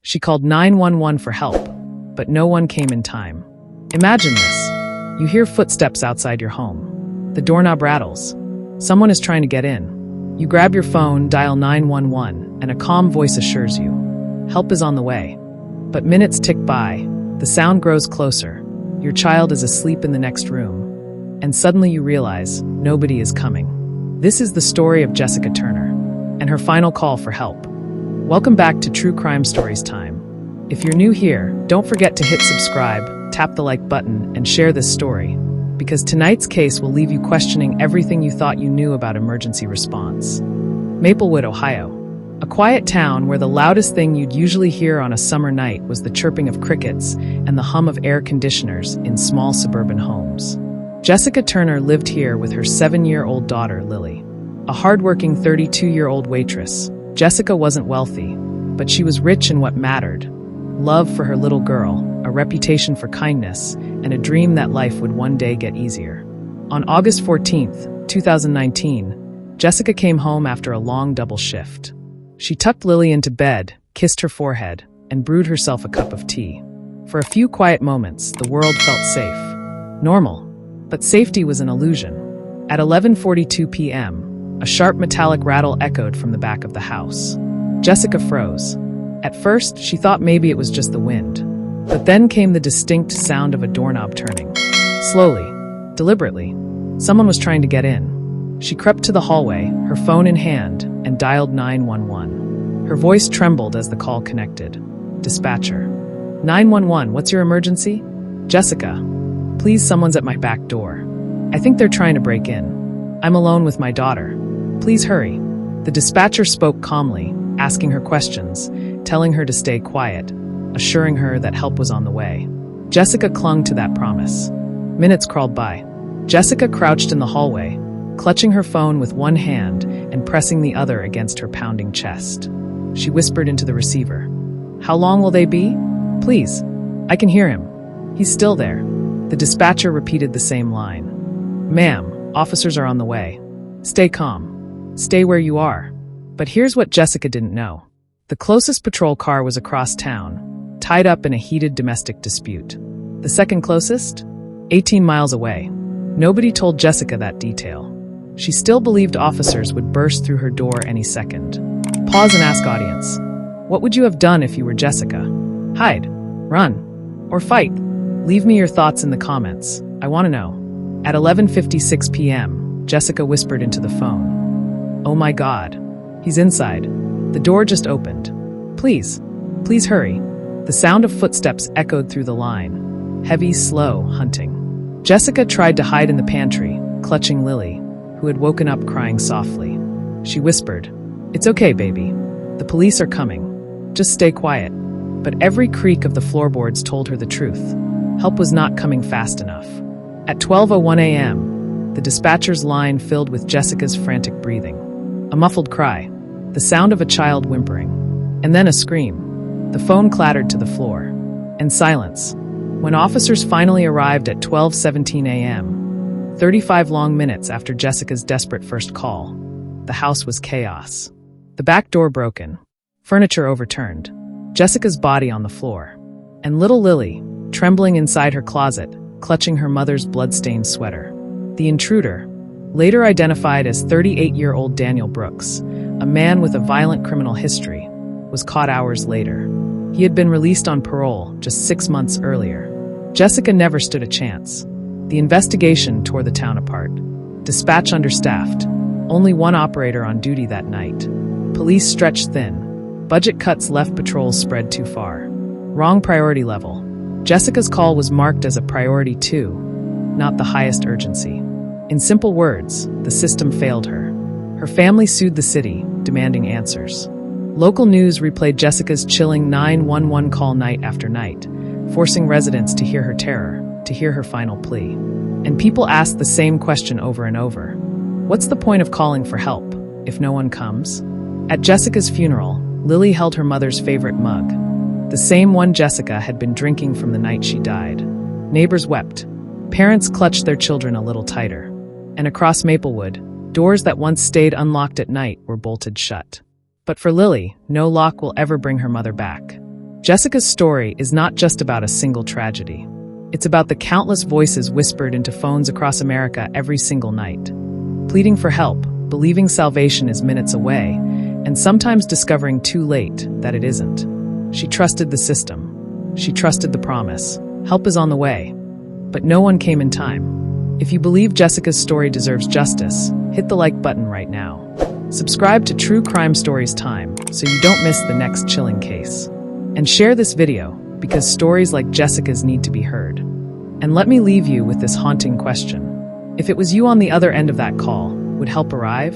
She called 911 for help, but no one came in time. Imagine this. You hear footsteps outside your home. The doorknob rattles. Someone is trying to get in. You grab your phone, dial 911, and a calm voice assures you, help is on the way. But minutes tick by. The sound grows closer. Your child is asleep in the next room. And suddenly you realize nobody is coming. This is the story of Jessica Turner and her final call for help. Welcome back to True Crime Stories Time. If you're new here, don't forget to hit subscribe, tap the like button, and share this story, because tonight's case will leave you questioning everything you thought you knew about emergency response. Maplewood, Ohio. A quiet town where the loudest thing you'd usually hear on a summer night was the chirping of crickets and the hum of air conditioners in small suburban homes. Jessica Turner lived here with her 7-year-old daughter, Lily. A hardworking 32-year-old waitress, Jessica wasn't wealthy, but she was rich in what mattered: love for her little girl, a reputation for kindness, and a dream that life would one day get easier. On August 14th, 2019, Jessica came home after a long double shift. She tucked Lily into bed, kissed her forehead, and brewed herself a cup of tea. For a few quiet moments, the world felt safe. Normal. But safety was an illusion. At 11:42 p.m., a sharp metallic rattle echoed from the back of the house. Jessica froze. At first, she thought maybe it was just the wind. But then came the distinct sound of a doorknob turning. Slowly, deliberately, someone was trying to get in. She crept to the hallway, her phone in hand, and dialed 911. Her voice trembled as the call connected. Dispatcher. 911, what's your emergency? Jessica. Please, someone's at my back door. I think they're trying to break in. I'm alone with my daughter. Please hurry. The dispatcher spoke calmly, asking her questions, telling her to stay quiet, assuring her that help was on the way. Jessica clung to that promise. Minutes crawled by. Jessica crouched in the hallway, clutching her phone with one hand and pressing the other against her pounding chest. She whispered into the receiver. How long will they be? Please. I can hear him. He's still there. The dispatcher repeated the same line. Ma'am, officers are on the way. Stay calm. Stay where you are. But here's what Jessica didn't know. The closest patrol car was across town, tied up in a heated domestic dispute. The second closest? 18 miles away. Nobody told Jessica that detail. She still believed officers would burst through her door any second. Pause and ask audience. What would you have done if you were Jessica? Hide, run, or fight? Leave me your thoughts in the comments. I want to know. At 11:56 p.m., Jessica whispered into the phone. Oh my God. He's inside. The door just opened. Please hurry. The sound of footsteps echoed through the line. Heavy, slow hunting. Jessica tried to hide in the pantry, clutching Lily, who had woken up crying softly. She whispered, It's okay, baby. The police are coming. Just stay quiet. But every creak of the floorboards told her the truth. Help was not coming fast enough. At 12:01 a.m., the dispatcher's line filled with Jessica's frantic breathing. A muffled cry, the sound of a child whimpering, and then a scream. The phone clattered to the floor. And silence. When officers finally arrived at 12:17 a.m., 35 long minutes after Jessica's desperate first call, the house was chaos. The back door broken, furniture overturned, Jessica's body on the floor, and little Lily, trembling inside her closet, clutching her mother's blood-stained sweater. The intruder, later identified as 38-year-old Daniel Brooks, a man with a violent criminal history, was caught hours later. He had been released on parole just 6 months earlier. Jessica never stood a chance. The investigation tore the town apart. Dispatch understaffed. Only one operator on duty that night. Police stretched thin. Budget cuts left patrols spread too far. Wrong priority level. Jessica's call was marked as a priority 2, not the highest urgency. In simple words, the system failed her. Her family sued the city, demanding answers. Local news replayed Jessica's chilling 911 call night after night, forcing residents to hear her terror, to hear her final plea. And people asked the same question over and over. What's the point of calling for help if no one comes? At Jessica's funeral, Lily held her mother's favorite mug, the same one Jessica had been drinking from the night she died. Neighbors wept. Parents clutched their children a little tighter. And across Maplewood, doors that once stayed unlocked at night were bolted shut. But for Lily, no lock will ever bring her mother back. Jessica's story is not just about a single tragedy. It's about the countless voices whispered into phones across America every single night, pleading for help, believing salvation is minutes away, and sometimes discovering too late that it isn't. She trusted the system. She trusted the promise. Help is on the way. But no one came in time. If you believe Jessica's story deserves justice, hit the like button right now. Subscribe to True Crime Stories Time so you don't miss the next chilling case. And share this video because stories like Jessica's need to be heard. And let me leave you with this haunting question. If it was you on the other end of that call, would help arrive?